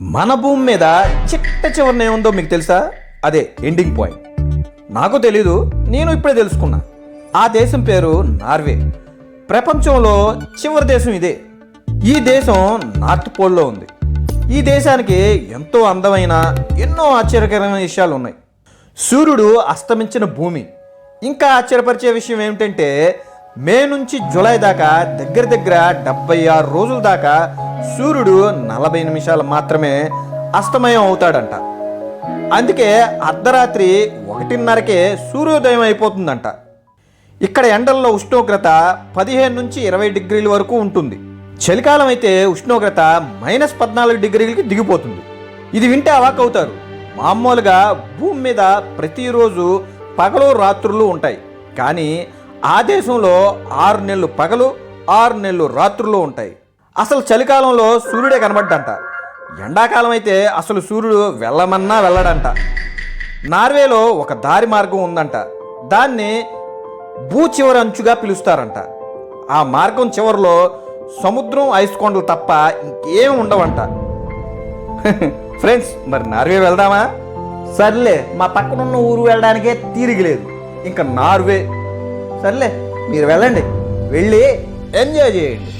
మన భూమి మీద చిట్ట చివరిన ఏముందో మీకు తెలుసా? అదే ఎండింగ్ పాయింట్. నాకు తెలీదు, నేను ఇప్పుడే తెలుసుకున్నా. ఆ దేశం పేరు నార్వే. ప్రపంచంలో చివరి దేశం ఇదే. ఈ దేశం నార్త్ పోల్లో ఉంది. ఈ దేశానికి ఎంతో అందమైన ఎన్నో ఆశ్చర్యకరమైన విషయాలు ఉన్నాయి. సూర్యుడు అస్తమించిన భూమి. ఇంకా ఆశ్చర్యపరిచే విషయం ఏమిటంటే మే నుంచి జూలై దాకా దగ్గర 76 రోజుల దాకా సూర్యుడు 40 నిమిషాలు మాత్రమే అస్తమయం అవుతాడంట. అందుకే అర్ధరాత్రి 1:30కే సూర్యోదయం అయిపోతుందంట. ఇక్కడ ఎండల్లో ఉష్ణోగ్రత 15 నుంచి 20 డిగ్రీల వరకు ఉంటుంది. చలికాలం అయితే ఉష్ణోగ్రత -14 డిగ్రీలకి దిగిపోతుంది. ఇది వింటే అవాక్ అవుతారు. మామూలుగా భూమి మీద ప్రతిరోజు పగలు రాత్రులు ఉంటాయి. కానీ ఆ దేశంలో 6 నెలలు పగలు 6 నెలలు రాత్రులు ఉంటాయి. అసలు చలికాలంలో సూర్యుడే కనబడ్డంట. ఎండాకాలం అయితే అసలు సూర్యుడు వెళ్ళమన్నా వెళ్ళడంట. నార్వేలో ఒక దారి మార్గం ఉందంట. దాన్ని భూ చివరి అంచుగా పిలుస్తారంట. ఆ మార్గం చివరిలో సముద్రం, ఐస్ కొండలు తప్ప ఇంకేం ఉండవంట. ఫ్రెండ్స్, మరి నార్వే వెళ్దామా? సర్లే, మా పక్కనున్న ఊరు వెళ్ళడానికే తీరిగలేదు, ఇంకా నార్వే. సర్లే, మీరు వెళ్ళండి, వెళ్ళి ఎంజాయ్ చేయండి.